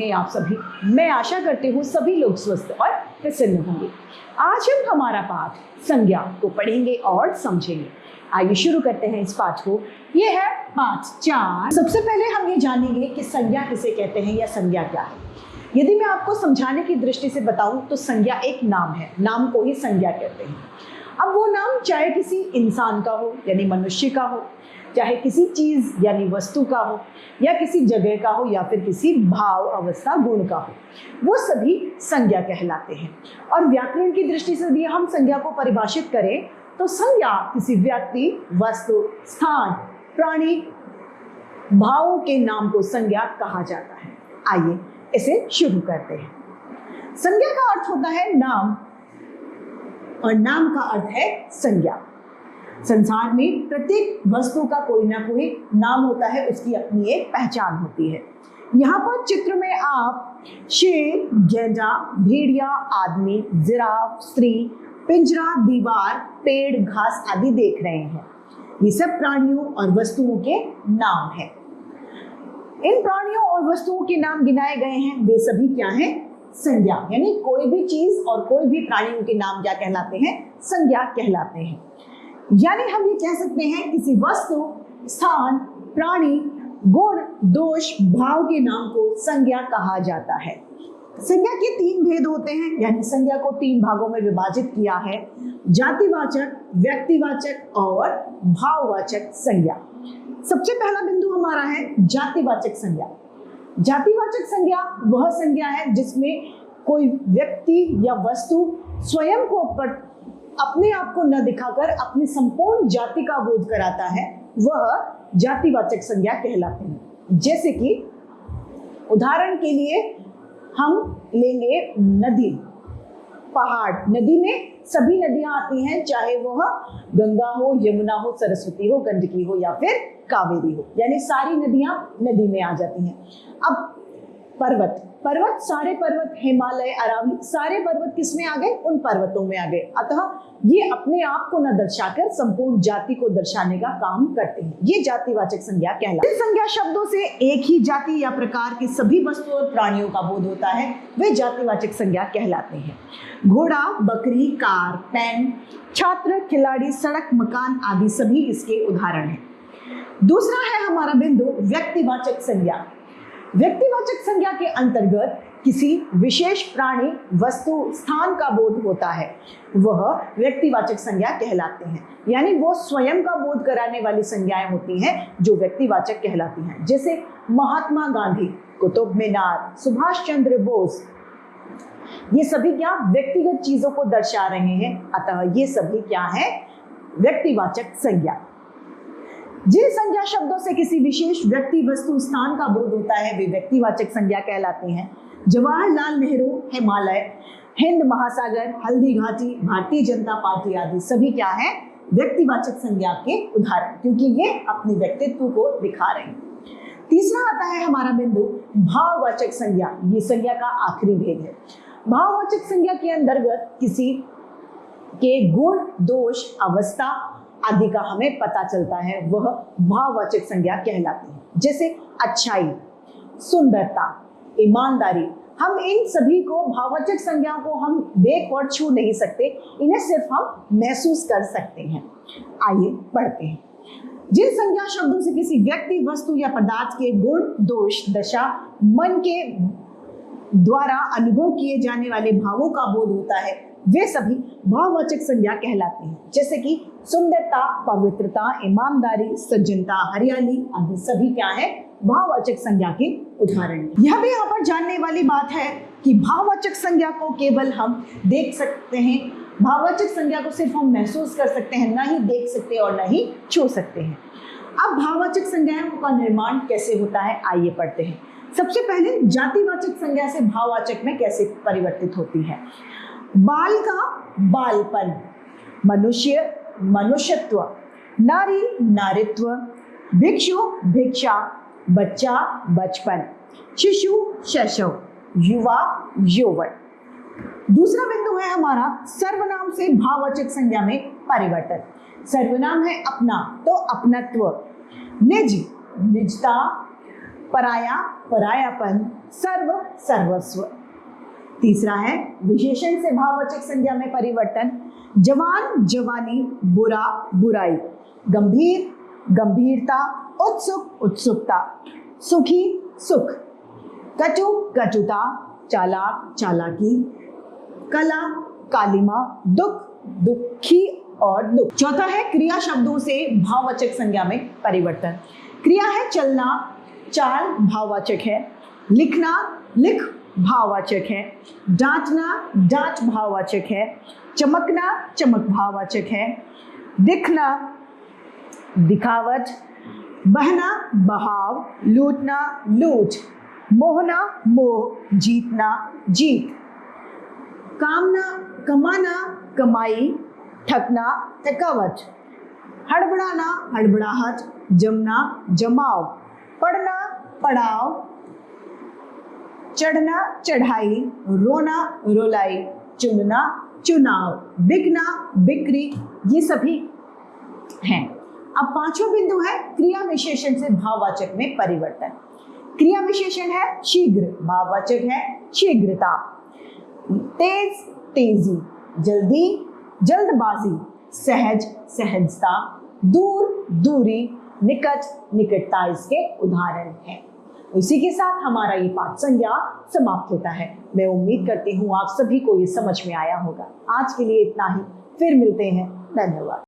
हैं आप सभी? मैं आशा करती हूँ सभी लोग स्वस्थ और प्रसन्न होंगे। आज हम हमारा पाठ संज्ञा को पढ़ेंगे और समझेंगे। आइए शुरू करते हैं इस पाठ को। ये है पाठ 4। सबसे पहले हम ये जानेंगे कि संज्ञा किसे कहते हैं या संज्ञा क्या है। यदि मैं आपको समझाने की दृष्टि से बताऊं तो संज्ञा एक नाम है, नाम को ही संज्ञा कहते हैं। अब वो नाम चाहे किसी इंसान का हो यानी मनुष्य का हो, चाहे किसी चीज यानी वस्तु का हो, या किसी जगह का हो, या फिर किसी भाव अवस्था गुण का हो, वो सभी संज्ञा कहलाते हैं। और व्याकरण की दृष्टि से यदि हम संज्ञा को परिभाषित करें तो संज्ञा किसी व्यक्ति, वस्तु, स्थान, प्राणी, भावों के नाम को संज्ञा कहा जाता है। आइए इसे शुरू करते हैं। संज्ञा का अर्थ होता है नाम और नाम का अर्थ है संज्ञा। संसार में प्रत्येक वस्तु का कोई ना कोई नाम होता है, उसकी अपनी एक पहचान होती है। यहाँ पर चित्र में आप शेर, गैंडा, भेड़िया, आदमी, जिराफ, स्त्री, पिंजरा, दीवार, पेड़, घास आदि देख रहे हैं। ये सब प्राणियों और वस्तुओं के नाम हैं। इन प्राणियों और वस्तुओं के नाम गिनाए गए हैं, वे सभी क्या हैं? संज्ञा। यानी कोई भी चीज और कोई भी प्राणियों के नाम क्या कहलाते हैं? संज्ञा कहलाते हैं। यानी हम ये कह सकते हैं किसी वस्तु, स्थान, प्राणी, गुण, दोष, भाव के नाम को संज्ञा कहा जाता है। संज्ञा के 3 भेद होते हैं, यानी संज्ञा को 3 भागों में विभाजित किया है: जातिवाचक, व्यक्तिवाचक और भाववाचक संज्ञा। सबसे पहला बिंदु हमारा है जातिवाचक संज्ञा। जातिवाचक संज्ञा वह संज्ञा है जिसमें कोई व्यक्ति या वस्तु स्वयं को अपने आप को न दिखाकर अपनी संपूर्ण जाति का बोध कराता है, वह जातिवाचक संज्ञा कहलाते हैं। जैसे कि उदाहरण के लिए हम लेंगे नदी, पहाड़। नदी में सभी नदियां आती हैं, चाहे वह गंगा हो, यमुना हो, सरस्वती हो, गंडकी हो या फिर कावेरी हो, यानी सारी नदियां नदी में आ जाती हैं। अब पर्वत, सारे पर्वत, हिमालय, अरावली, सारे पर्वत किस में आ गए? उन पर्वतों में आ गए। अतः ये अपने आप को न दर्शाकर संपूर्ण जाति को दर्शाने का काम करते हैं। ये जातिवाचक संज्ञा कहलाती है। इन संज्ञा शब्दों से एक ही जाति या प्रकार के सभी वस्तुओं और प्राणियों का बोध होता है, वे जातिवाचक संज्ञा कहलाते हैं। घोड़ा, बकरी, कार, पेन, छात्र, खिलाड़ी, सड़क, मकान आदि सभी इसके उदाहरण हैं। दूसरा है हमारा बिंदु व्यक्तिवाचक संज्ञा। व्यक्तिवाचक संज्ञा के अंतर्गत किसी विशेष प्राणी, वस्तु, स्थान का बोध होता है, वह व्यक्तिवाचक संज्ञा कहलाते हैं। यानी वो स्वयं का बोध कराने वाली संज्ञाएं होती हैं जो व्यक्तिवाचक कहलाती हैं। जैसे महात्मा गांधी, कुतुब मीनार, सुभाष चंद्र बोस, ये सभी क्या व्यक्तिगत चीजों को दर्शा रहे हैं, अतः ये सभी क्या है? व्यक्तिवाचक संज्ञा। जिन संज्ञा शब्दों से किसी विशेष व्यक्ति, वस्तु, स्थान का बोध होता है, वे व्यक्तिवाचक संज्ञा कहलाते हैं। जवाहरलाल नेहरू, हिमालय, हिंद महासागर, हल्दी घाटी, भारतीय जनता पार्टी आदि सभी क्या है? व्यक्तिवाचक संज्ञा के उदाहरण, क्योंकि ये अपने व्यक्तित्व को दिखा रहे हैं। तीसरा आता है हमारा बिंदु भाववाचक संज्ञा। ये संज्ञा का आखिरी भेद है। भाववाचक संज्ञा के अंतर्गत किसी के गुण, दोष, अवस्था आदि का हमें पता चलता है, वह भाववाचक संज्ञा कहलाती है। जैसे अच्छाई, सुंदरता, ईमानदारी। हम इन सभी को भाववाचक संज्ञाओं को हम देख और छू नहीं सकते, इन्हें सिर्फ हम महसूस कर सकते हैं। आइए पढ़ते हैं। जिन संज्ञा शब्दों से किसी व्यक्ति, वस्तु या पदार्थ के गुण, दोष, दशा, मन के द्वारा अनुभव किए जाने वाले भावों का बोध होता है, वे सभी भाववाचक संज्ञा कहलाते हैं। जैसे कि सुंदरता, पवित्रता, ईमानदारी, सज्जनता, हरियाली आदि सभी क्या है? भाववाचक संज्ञा के उदाहरण। यह भी यहाँ पर जानने वाली बात है कि भाववाचक संज्ञा को केवल हम देख सकते हैं, भाववाचक संज्ञा को सिर्फ हम महसूस कर सकते हैं, ना ही देख सकते और ना ही छू सकते हैं। अब भाववाचक संज्ञाओं का निर्माण कैसे होता है, आइए पढ़ते हैं। सबसे पहले जातिवाचक संज्ञा से भाववाचक में कैसे परिवर्तित होती है। बाल का बालपन, मनुष्य मनुष्यत्व, नारी नारित्व, भिक्षु भिक्षा, बच्चा बचपन, शिशु शैशव, युवा यौवन। दूसरा बिंदु है हमारा सर्वनाम से भाववाचक संज्ञा में परिवर्तन। सर्वनाम है अपना, तो अपनत्व, निज निजता, पराया, परायापन, सर्व, सर्वस्व। तीसरा है विशेषण से भाववाचक संज्ञा में परिवर्तन, जवान, जवानी, बुरा, बुराई, गंभीर, गंभीरता, उत्सुक, उत्सुकता, सुखी, सुख, कटु, कटुता, चालाक, चालाकी, कला, कालिमा, दुख, दुखी और दुख। चौथा है क्रिया शब्दों से भाववाचक संज्ञा में परिवर्तन। क्रिया है चलना, चाल भाववाचक है, लिखना, लिख भाववाचक है, डांटना, डांट भाववाचक है, चमकना, चमक भाववाचक है, दिखना, दिखावट, बहना, बहाव, लूटना, लूट, मोहना, मोह, जीतना, जीत, कामना, कमाना, कमाई, ठगना, थकावट, हड़बड़ाना, हड़बड़ाहट, जमना, जमाव, पढ़ना, पड़ाव, चढ़ना, चढ़ाई, रोना, रोलाई, चुनना, चुनाव, बिकना, बिक्री, ये सभी हैं। अब पांचवा बिंदु है क्रिया विशेषण से भाववाचक में परिवर्तन। क्रिया विशेषण है शीघ्र, भाववाचक है शीघ्रता, तेज, तेजी, जल्दी, जल्दबाजी, सहज, सहजता, दूर, दूरी, निकट, निकटता इसके उदाहरण हैं। इसी के साथ हमारा ये पाठ संज्ञा समाप्त होता है। मैं उम्मीद करती हूँ आप सभी को ये समझ में आया होगा। आज के लिए इतना ही, फिर मिलते हैं। धन्यवाद।